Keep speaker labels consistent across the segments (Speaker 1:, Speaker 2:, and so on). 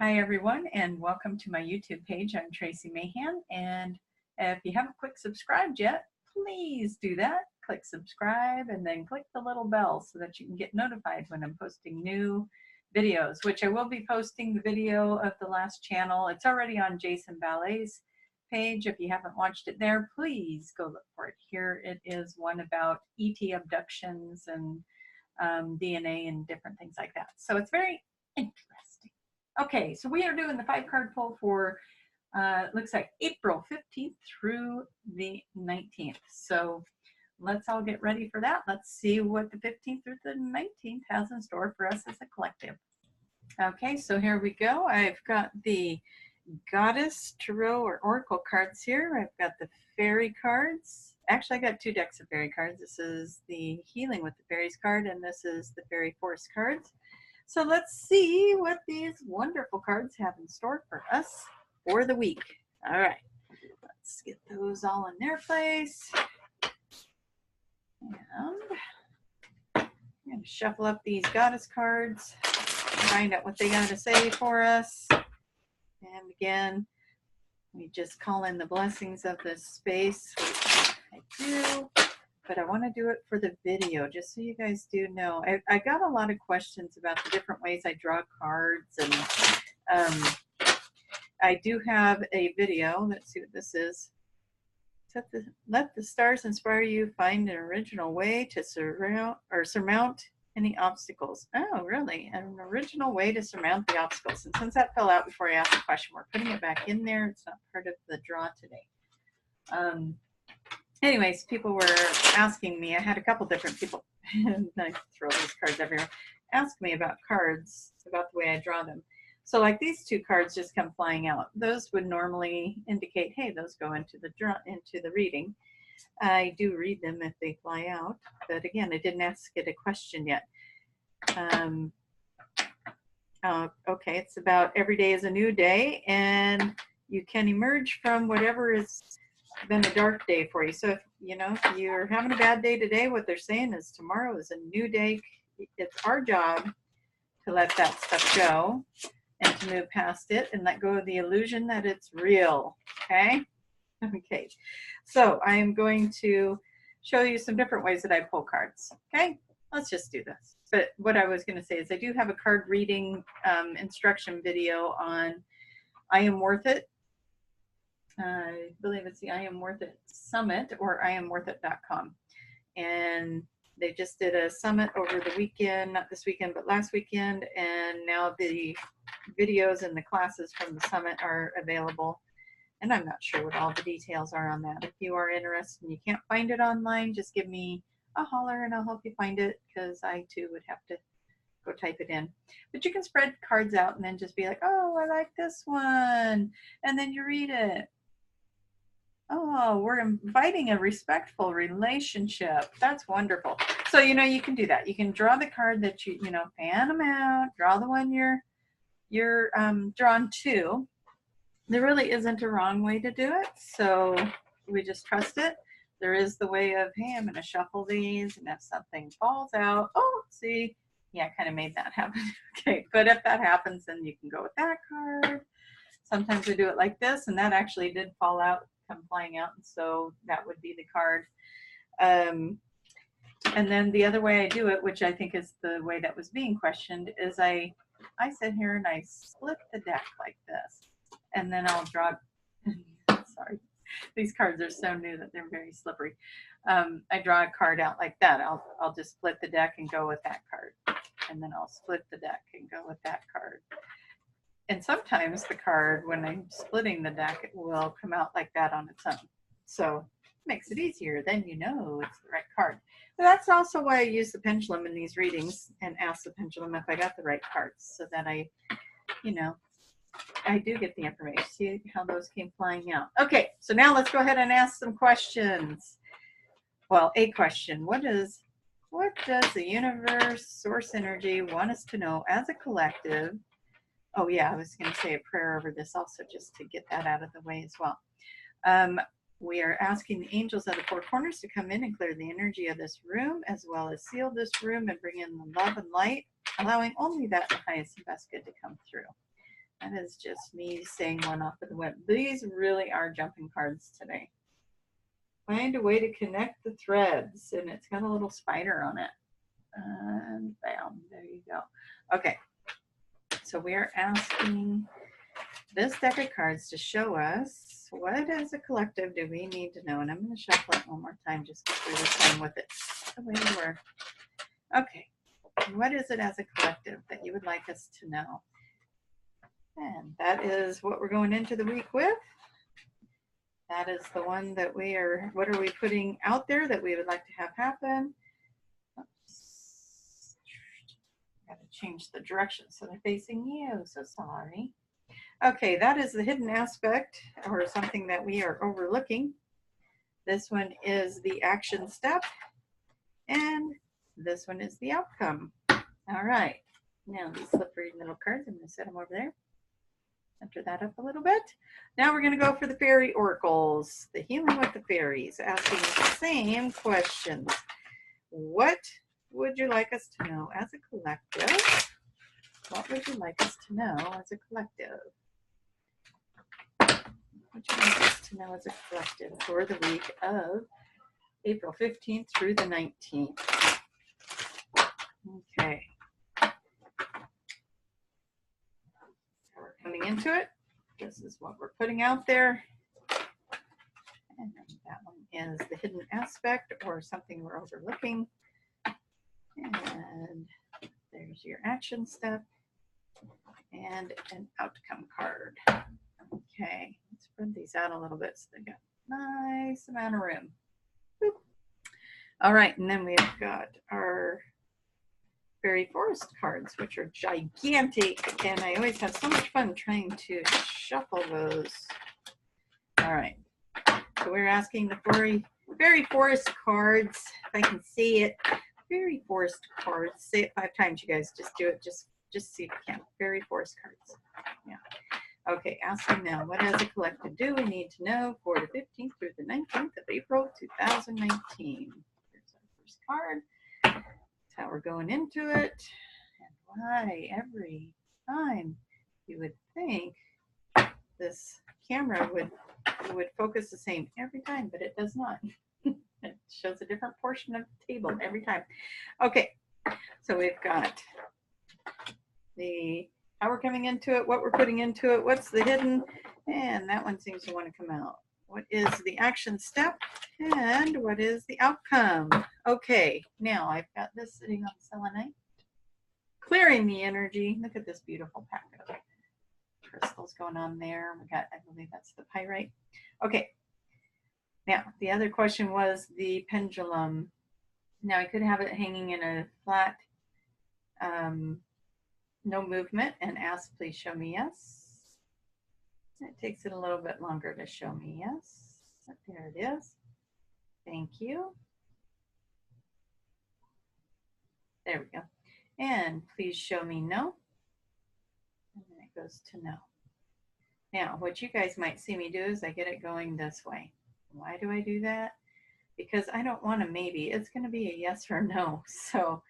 Speaker 1: Hi everyone, and welcome to my YouTube page. I'm Tracie Mahan, and if you haven't clicked subscribe yet, please do that. Click subscribe and then click the little bell so that you can get notified when I'm posting new videos, which I will be posting the video of the last channel. It's already on Jason Ballet's page. If you haven't watched it there, please go look for it. Here it is, one about ET abductions and DNA and different things like that. So it's very interesting. Okay, so we are doing the 5-card pull for looks like April 15th through the 19th. So let's all get ready for that. Let's see what the 15th through the 19th has in store for us as a collective. Okay, so here we go. I've got the Goddess Tarot or Oracle cards here. I've got the Fairy cards. Actually, I got 2 decks of Fairy cards. This is the Healing with the Fairies card, and this is the Fairy Force cards. So let's see what these wonderful cards have in store for us for the week. All right, let's get those all in their place. And I'm going to shuffle up these goddess cards, find out what they got to say for us. And again, we just call in the blessings of this space, which I do. But I want to do it for the video, just so you guys do know. I got a lot of questions about the different ways I draw cards, and I do have a video. Let's see what this is. Let the stars inspire you. Find an original way to surmount any obstacles. Oh, really? An original way to surmount the obstacles. And since that fell out before I asked the question, we're putting it back in there. It's not part of the draw today. Anyways, people were asking me, I had a couple different people, and I throw these cards everywhere, ask me about cards, about the way I draw them. So like these 2 cards just come flying out. Those would normally indicate, hey, those go into the reading. I do read them if they fly out, but again, I didn't ask it a question yet. Okay, it's about every day is a new day, and you can emerge from whatever is been a dark day for you. So if you're having a bad day today, what they're saying is tomorrow is a new day. It's our job to let that stuff go and to move past it and let go of the illusion that it's real. Okay. So I'm going to show you some different ways that I pull cards. Okay, let's just do this. But what I was going to say is I do have a card reading instruction video on I Am Worth It. I believe it's the I Am Worth It Summit or IamWorthIt.com. And they just did a summit over the weekend, not this weekend, but last weekend. And now the videos and the classes from the summit are available. And I'm not sure what all the details are on that. If you are interested and you can't find it online, just give me a holler and I'll help you find it, because I too would have to go type it in. But you can spread cards out and then just be like, oh, I like this one. And then you read it. Oh, we're inviting a respectful relationship. That's wonderful. So, you can do that. You can draw the card that fan them out, draw the one you're drawn to. There really isn't a wrong way to do it. So we just trust it. There is the way of, hey, I'm going to shuffle these, and if something falls out, oh, see, yeah, I kind of made that happen. Okay, but if that happens, then you can go with that card. Sometimes I do it like this, and that actually did fall out, come flying out, and so that would be the card. And then the other way I do it, which I think is the way that was being questioned, is I sit here and I split the deck like this, and then I'll draw. Sorry, these cards are so new that they're very slippery. I draw a card out like that. I'll just split the deck and go with that card, and then I'll split the deck and go with that card. And sometimes the card, when I'm splitting the deck, it will come out like that on its own. So it makes it easier. Then you know it's the right card. But that's also why I use the pendulum in these readings and ask the pendulum if I got the right cards, so that I do get the information. See how those came flying out. Okay, so now let's go ahead and ask some questions. Well, a question. What does the universe, source energy want us to know as a collective? Oh yeah, I was going to say a prayer over this also, just to get that out of the way as well. We are asking the angels of the 4 corners to come in and clear the energy of this room, as well as seal this room and bring in the love and light, allowing only that the highest and best good to come through. That is just me saying one off of the web. These really are jumping cards today. Find a way to connect the threads, and it's got a little spider on it. And bam, there you go. Okay, so we are asking this deck of cards to show us what as a collective do we need to know. And I'm going to shuffle it one more time just to do the time with it the way we were. Okay, what is it as a collective that you would like us to know? And that is what we're going into the week with. That is the one that we are, what are we putting out there that we would like to have happen? Oops. Got to change the direction so they're facing you, so sorry. Okay, that is the hidden aspect or something that we are overlooking. This one is the action step, and this one is the outcome. All right, now these slippery little cards, I'm going to set them over there. Center that up a little bit. Now we're going to go for the fairy oracles, the healing with the fairies, asking the same questions. What would you like us to know as a collective? What would you like us to know as a collective? What would you like us to know as a collective for the week of April 15th through the 19th? Okay. We're coming into it. This is what we're putting out there. And that one is the hidden aspect or something we're overlooking. And there's your action step and an outcome card. Okay, let's spread these out a little bit so they got a nice amount of room. Boop. All right, and then we've got our fairy forest cards, which are gigantic, and I always have so much fun trying to shuffle those. All right, so we're asking the fairy forest cards, if I can see it. Fairy forest cards. Say it 5 times, you guys. Just do it. Just see if you can. Fairy forest cards. Yeah. Okay, asking now, what as a collective do we need to know for the 15th through the 19th of April 2019? Here's our first card. That's how we're going into it. And why every time you would think this camera would focus the same every time, but it does not. It shows a different portion of the table every time. Okay, so we've got the how we're coming into it, what we're putting into it, what's the hidden, and that one seems to want to come out. What is the action step, and what is the outcome? Okay, now I've got this sitting on selenite, clearing the energy. Look at this beautiful packet of crystals going on there. We got, I believe that's the pyrite. Okay. Now, the other question was the pendulum. Now, I could have it hanging in a flat, no movement, and ask, please show me yes. It takes it a little bit longer to show me yes. But there it is. Thank you. There we go. And please show me no. And then it goes to no. Now, what you guys might see me do is I get it going this way. Why do I do that? Because I don't want a maybe. It's going to be a yes or no. So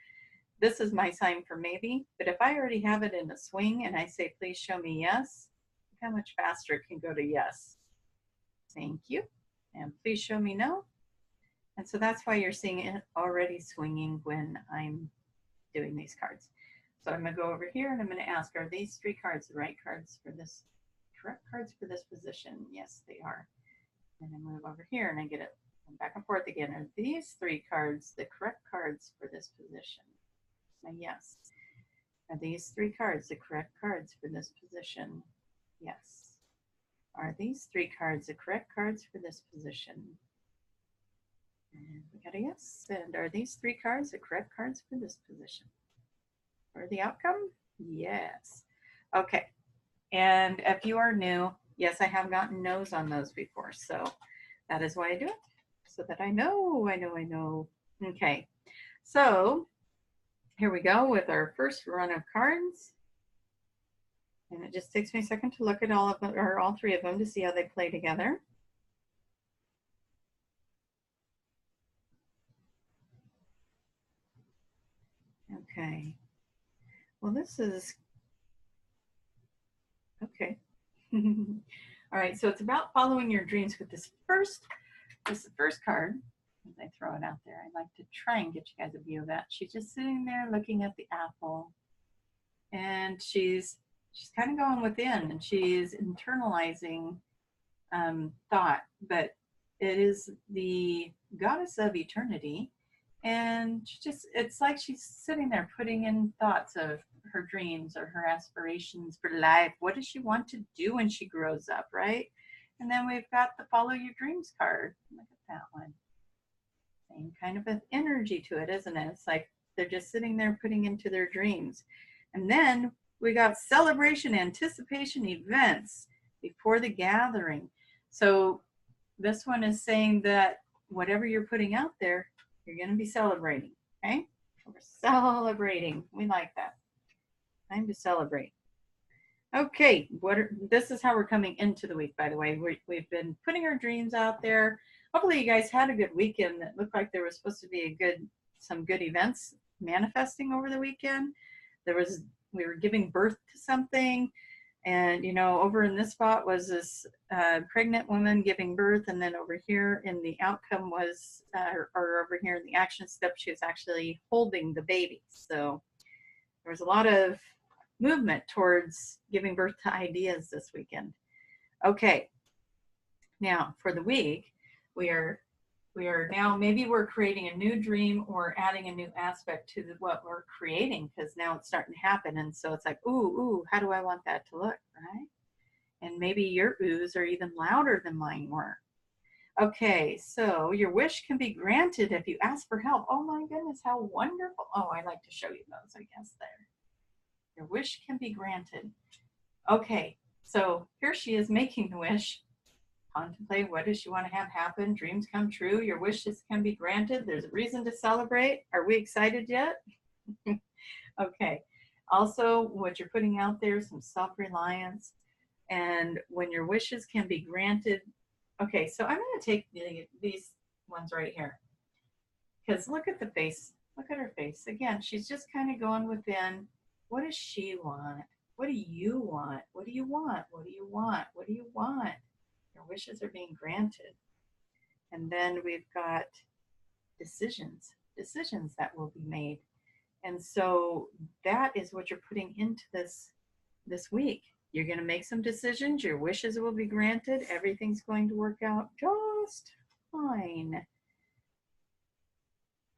Speaker 1: this is my sign for maybe. But if I already have it in a swing and I say, please show me yes, look how much faster it can go to yes. Thank you. And please show me no. And so that's why you're seeing it already swinging when I'm doing these cards. So I'm going to go over here and I'm going to ask, are these 3 cards the right cards for this, correct cards for this position? Yes, they are. And I move over here and I get it back and forth again. Are these 3 cards the correct cards for this position? My yes. Are these 3 cards the correct cards for this position? Yes. Are these 3 cards the correct cards for this position? And we got a yes. And are these 3 cards the correct cards for this position? For the outcome? Yes. Okay. And if you are new, yes, I have gotten no's on those before. So that is why I do it. So that I know. Okay. So here we go with our first run of cards. And it just takes me a second to look at all of them, or all 3 of them, to see how they play together. Okay. Well, this is, oh, All right, so it's about following your dreams with this first card. As I throw it out there, I like to try and get you guys a view of that. She's just sitting there looking at the apple, and she's kind of going within, and she's internalizing thought, but it is the goddess of eternity, and it's like she's sitting there putting in thoughts of her dreams or her aspirations for life. What does she want to do when she grows up, right? And then we've got the follow your dreams card. Look at that one. Same kind of an energy to it, isn't it? It's like they're just sitting there putting into their dreams. And then we got celebration, anticipation, events before the gathering. So this one is saying that whatever you're putting out there, you're going to be celebrating, okay? We're celebrating. We like that. Time to celebrate. Okay, this is how we're coming into the week, by the way. We've been putting our dreams out there. Hopefully you guys had a good weekend. It looked like there was supposed to be some good events manifesting over the weekend. We were giving birth to something, and over in this spot was this pregnant woman giving birth, and then over here in the outcome was, or over here in the action step, she was actually holding the baby. So there was a lot of movement towards giving birth to ideas this weekend. Okay, now for the week, we are now, maybe we're creating a new dream or adding a new aspect to what we're creating, because now it's starting to happen. And so it's like, ooh, how do I want that to look, right? And maybe your oohs are even louder than mine were. Okay, so your wish can be granted if you ask for help. Oh my goodness, how wonderful. Oh, I like to show you those, I guess, there. Your wish can be granted. Okay, so here she is making the wish. Contemplate, what does she want to have happen? Dreams come true. Your wishes can be granted. There's a reason to celebrate. Are we excited yet? Okay. Also, what you're putting out there, some self-reliance. And when your wishes can be granted. Okay, so I'm going to take these ones right here. Because look at the face. Look at her face. Again, she's just kind of going within. What does she want? What do you want? What do you want? What do you want? What do you want? Your wishes are being granted. And then we've got decisions that will be made. And so that is what you're putting into this week. You're going to make some decisions. Your wishes will be granted. Everything's going to work out just fine.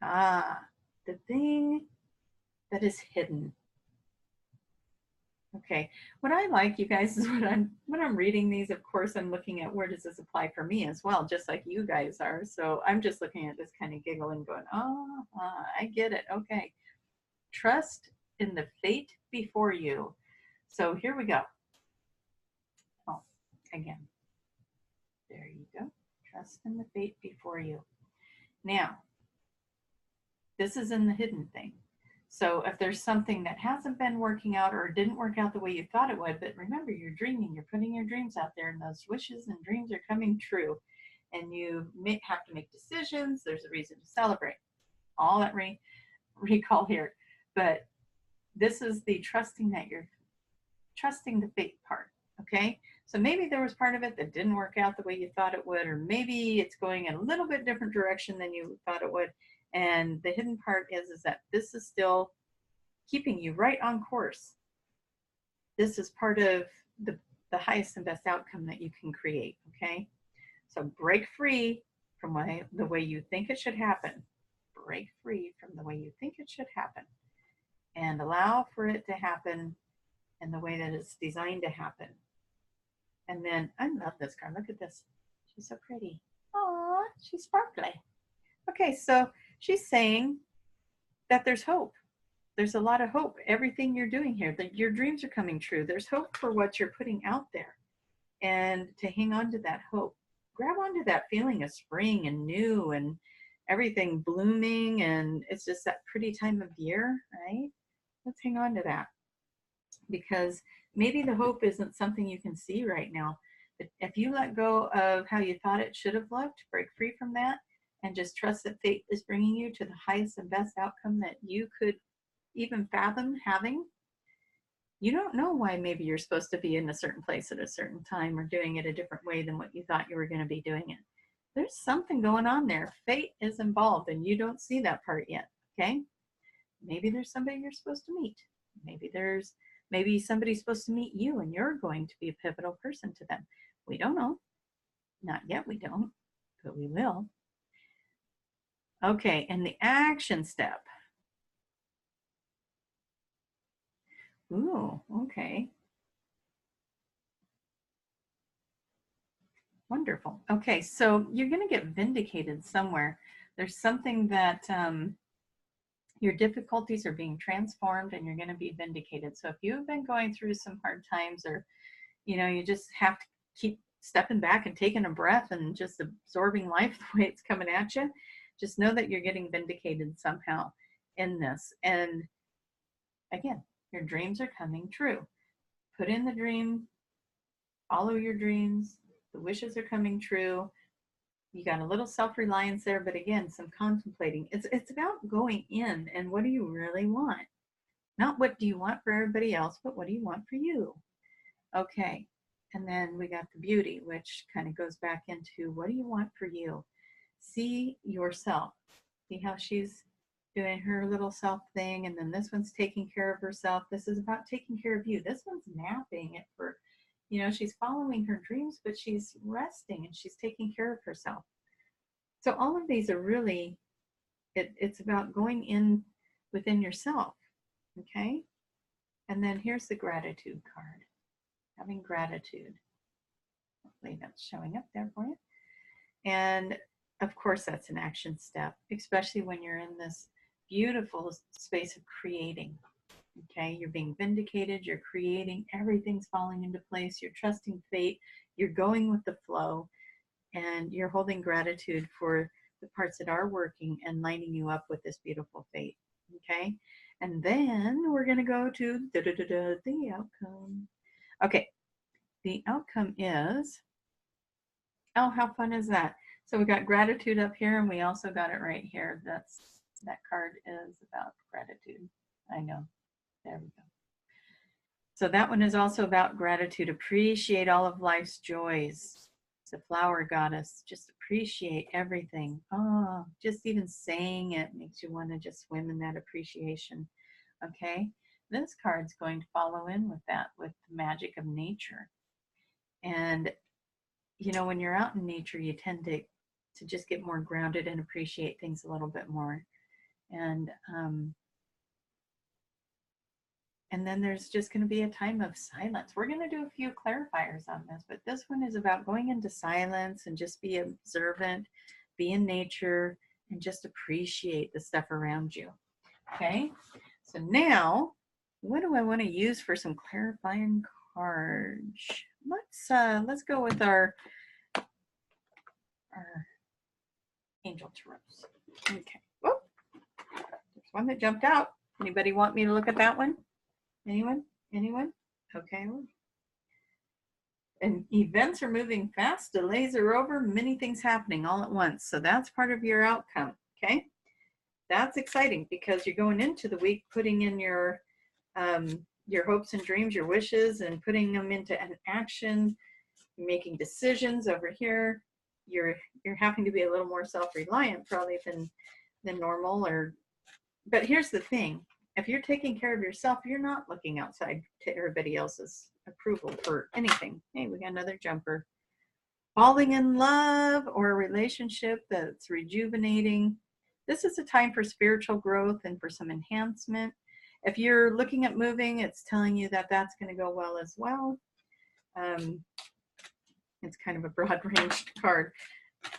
Speaker 1: The thing that is hidden. Okay, what I like, you guys, is when I'm reading these, of course, I'm looking at where does this apply for me as well, just like you guys are. So I'm just looking at this kind of giggling, going, I get it. Okay, trust in the fate before you. So here we go. Oh, again, there you go. Trust in the fate before you. Now, this is in the hidden thing. So if there's something that hasn't been working out or didn't work out the way you thought it would, but remember, you're dreaming, you're putting your dreams out there, and those wishes and dreams are coming true. And you have to make decisions. There's a reason to celebrate. All that recall here. But this is the trusting the fate part, okay? So maybe there was part of it that didn't work out the way you thought it would, or maybe it's going in a little bit different direction than you thought it would. And the hidden part is that this is still keeping you right on course. This is part of the highest and best outcome that you can create, okay? So break free from the way you think it should happen. Break free from the way you think it should happen. And allow for it to happen in the way that it's designed to happen. And then, I love this card. Look at this. She's so pretty. Aw, she's sparkly. Okay, so she's saying that there's hope. There's a lot of hope. Everything you're doing here, that your dreams are coming true. There's hope for what you're putting out there. And to hang on to that hope. Grab onto that feeling of spring and new and everything blooming, and it's just that pretty time of year, right? Let's hang on to that. Because maybe the hope isn't something you can see right now. But if you let go of how you thought it should have looked, break free from that, and just trust that fate is bringing you to the highest and best outcome that you could even fathom having, You don't know why maybe you're supposed to be in a certain place at a certain time or doing it a different way than what you thought you were going to be doing it. There's something going on there. Fate is involved and you don't see that part yet, okay? Maybe there's somebody you're supposed to meet. Maybe somebody's supposed to meet you and you're going to be a pivotal person to them. We don't know. Not yet, we don't, but we will. Okay, and the action step. Ooh, okay. Wonderful. Okay, so you're going to get vindicated somewhere. There's something that your difficulties are being transformed and you're going to be vindicated. So if you've been going through some hard times, or you just have to keep stepping back and taking a breath and just absorbing life the way it's coming at you, just know that you're getting vindicated somehow in this. And again, your dreams are coming true. Put in the dream, follow your dreams, the wishes are coming true. You got a little self-reliance there, but again, some contemplating. It's about going in and what do you really want? Not what do you want for everybody else, but what do you want for you? Okay, and then we got the beauty, which kind of goes back into what do you want for you? See yourself. See how she's doing her little self thing, and then this one's taking care of herself. This is about taking care of you. This one's napping it for, she's following her dreams, but she's resting and she's taking care of herself. So all of these are really, it's about going in within yourself, okay? And then here's the gratitude card. Having gratitude. Hopefully that's showing up there for you. And of course, that's an action step, especially when you're in this beautiful space of creating. Okay, you're being vindicated, you're creating, everything's falling into place, you're trusting fate, you're going with the flow, and you're holding gratitude for the parts that are working and lining you up with this beautiful fate. Okay, and then we're going to go to the outcome. Okay, the outcome is, oh, how fun is that? So we got gratitude up here, and we also got it right here. That card is about gratitude. I know. There we go. So that one is also about gratitude. Appreciate all of life's joys. The flower goddess. Just appreciate everything. Oh, just even saying it makes you want to just swim in that appreciation. Okay. This card's going to follow in with that, with the magic of nature. And, when you're out in nature, you tend to just get more grounded and appreciate things a little bit more. And then there's just going to be a time of silence. We're going to do a few clarifiers on this, but this one is about going into silence and just be observant, be in nature, and just appreciate the stuff around you. Okay, so now, what do I want to use for some clarifying cards? Let's go with our angel tarots. Okay. Whoop. There's one that jumped out. Anybody want me to look at that one? Anyone? Okay. And events are moving fast, delays are over, many things happening all at once. So that's part of your outcome, okay? That's exciting because you're going into the week putting in your hopes and dreams, your wishes, and putting them into an action. You're making decisions over here. You're having to be a little more self-reliant probably than normal. But here's the thing. If you're taking care of yourself, you're not looking outside to everybody else's approval for anything. Hey, we got another jumper. Falling in love or a relationship that's rejuvenating. This is a time for spiritual growth and for some enhancement. If you're looking at moving, it's telling you that that's going to go well as well. It's kind of a broad-ranged card.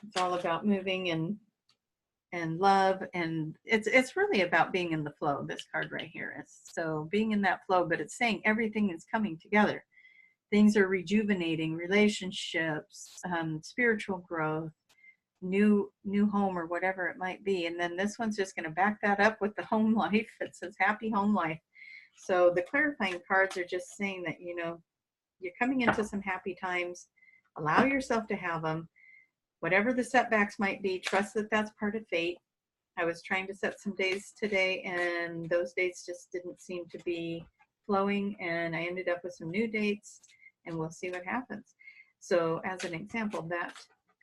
Speaker 1: It's all about moving and love, and it's really about being in the flow. This card right here is so being in that flow, but it's saying everything is coming together. Things are rejuvenating, relationships, spiritual growth, new home or whatever it might be. And then this one's just going to back that up with the home life. It says happy home life. So the clarifying cards are just saying that you're coming into some happy times. Allow yourself to have them. Whatever the setbacks might be, trust that that's part of fate. I was trying to set some days today, and those days just didn't seem to be flowing, and I ended up with some new dates, and we'll see what happens. So as an example, that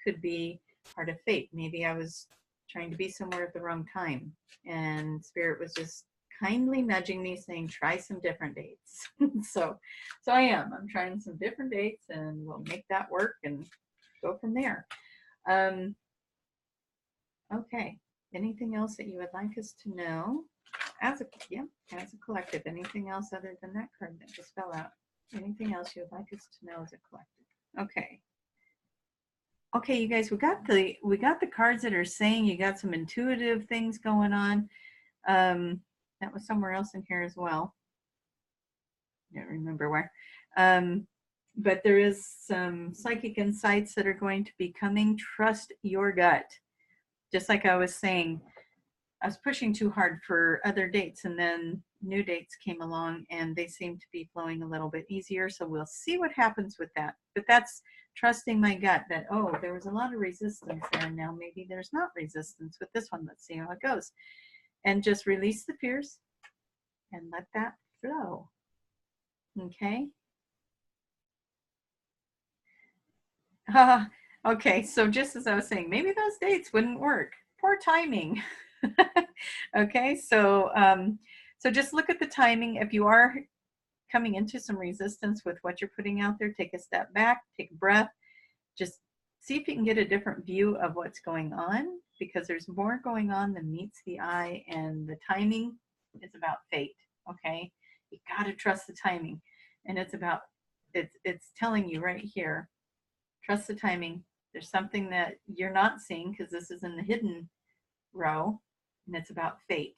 Speaker 1: could be part of fate. Maybe I was trying to be somewhere at the wrong time, and Spirit was just kindly nudging me saying, try some different dates. so I'm trying some different dates, and we'll make that work and go from there. Okay, anything else that you would like us to know as a collective? Anything else other than that card that just fell out? Anything else you would like us to know as a collective? Okay, you guys, we got the cards that are saying you got some intuitive things going on. That was somewhere else in here as well. I don't remember where. But there is some psychic insights that are going to be coming. Trust your gut. Just like I was saying, I was pushing too hard for other dates, and then new dates came along and they seem to be flowing a little bit easier. So we'll see what happens with that. But that's trusting my gut that, oh, there was a lot of resistance there. And now maybe there's not resistance with this one. Let's see how it goes. And just release the fears and let that flow. Okay. Okay, so just as I was saying, maybe those dates wouldn't work. Poor timing. Okay, so just look at the timing. If you are coming into some resistance with what you're putting out there, take a step back, take a breath, just see if you can get a different view of what's going on, because there's more going on than meets the eye, and the timing is about fate. Okay, you got to trust the timing, and it's telling you right here, trust the timing. There's something that you're not seeing because this is in the hidden row, and it's about fate.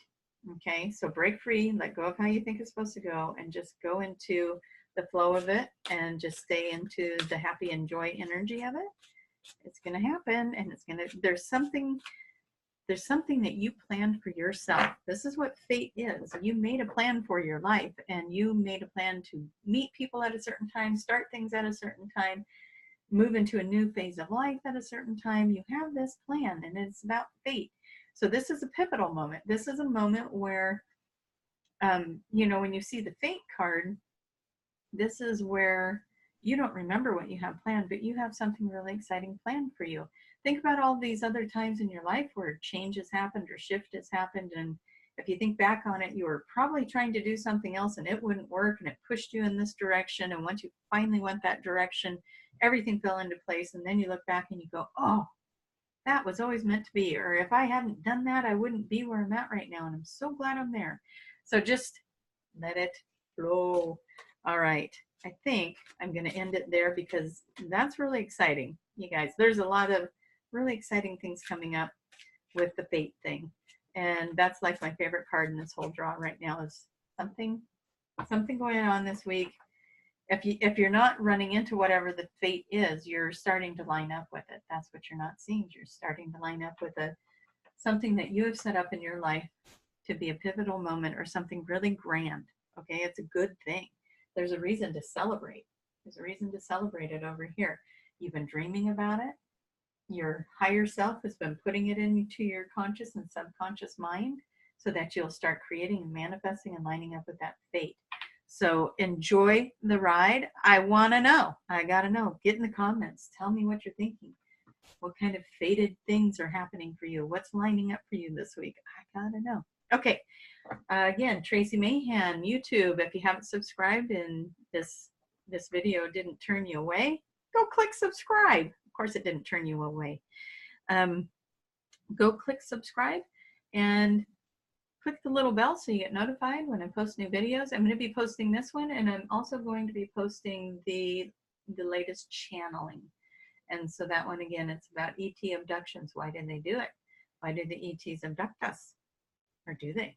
Speaker 1: Okay, so break free, let go of how you think it's supposed to go, and just go into the flow of it, and just stay into the happy and joy energy of it. It's going to happen, and there's something that you planned for yourself. This is what fate is. You made a plan for your life, and you made a plan to meet people at a certain time, start things at a certain time, move into a new phase of life at a certain time. You have this plan, and it's about fate. So this is a pivotal moment. This is a moment where, when you see the fate card, this is where you don't remember what you have planned, but you have something really exciting planned for you. Think about all these other times in your life where change has happened or shift has happened. And if you think back on it, you were probably trying to do something else and it wouldn't work, and it pushed you in this direction. And once you finally went that direction, everything fell into place. And then you look back and you go, oh, that was always meant to be. Or if I hadn't done that, I wouldn't be where I'm at right now. And I'm so glad I'm there. So just let it flow. All right. I think I'm going to end it there because that's really exciting. You guys, there's a lot of really exciting things coming up with the fate thing. And that's like my favorite card in this whole draw right now is something going on this week. If you're not running into whatever the fate is, you're starting to line up with it. That's what you're not seeing. You're starting to line up with something that you have set up in your life to be a pivotal moment or something really grand. Okay, it's a good thing. There's a reason to celebrate. There's a reason to celebrate it over here. You've been dreaming about it. Your higher self has been putting it into your conscious and subconscious mind so that you'll start creating and manifesting and lining up with that fate. So enjoy the ride. I want to know. I got to know. Get in the comments. Tell me what you're thinking. What kind of fated things are happening for you? What's lining up for you this week? I got to know. Okay. Again, Tracie Mahan, YouTube. If you haven't subscribed and this video didn't turn you away, go click subscribe. Of course, it didn't turn you away. Go click subscribe and click the little bell so you get notified when I post new videos. I'm going to be posting this one, and I'm also going to be posting the latest channeling. And so that one, again, it's about ET abductions. Why did they do it? Why did the ETs abduct us? Or do they?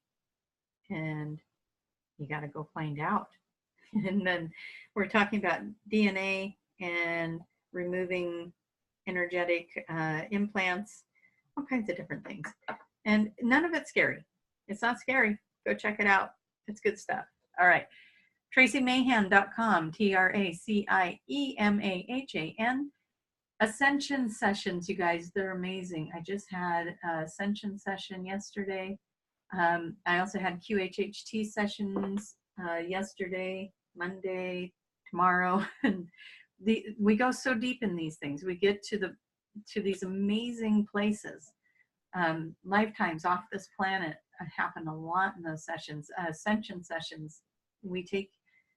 Speaker 1: And you got to go find out. And then we're talking about DNA and removing energetic implants, all kinds of different things. And none of it's scary. It's not scary. Go check it out. It's good stuff. All right. TracieMahan.com, TracieMahan. Ascension sessions, you guys, they're amazing. I just had an Ascension session yesterday. I also had QHHT sessions yesterday, Monday, tomorrow, and we go so deep in these things. We get to these amazing places. Lifetimes off this planet happen a lot in those sessions. Ascension sessions, we take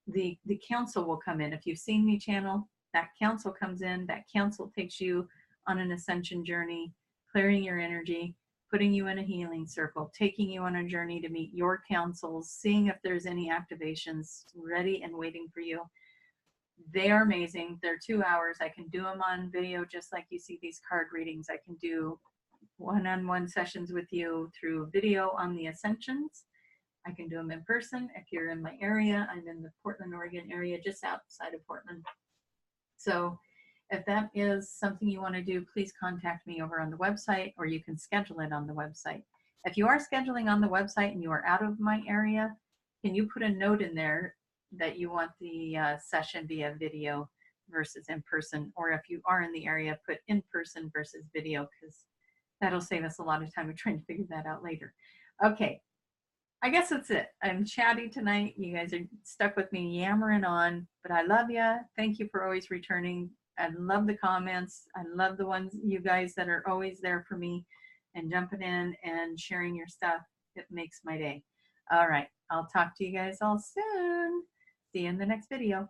Speaker 1: the council will come in. If you've seen me channel, that council comes in. That council takes you on an ascension journey, clearing your energy, putting you in a healing circle, taking you on a journey to meet your councils, seeing if there's any activations ready and waiting for you. They are amazing. They're 2 hours. I can do them on video just like you see these card readings. I can do one-on-one sessions with you through video on the ascensions. I can do them in person if you're in my area. I'm in the Portland, Oregon area, just outside of Portland. So if that is something you want to do, please contact me over on the website, or you can schedule it on the website. If you are scheduling on the website and you are out of my area, can you put a note in there that you want the session via video versus in person? Or if you are in the area, put in person versus video, because that'll save us a lot of time of trying to figure that out later. Okay, I guess that's it. I'm chatty tonight. You guys are stuck with me yammering on, but I love you. Thank you for always returning. I love the comments. I love the ones, you guys that are always there for me and jumping in and sharing your stuff. It makes my day. All right, I'll talk to you guys all soon. See you in the next video.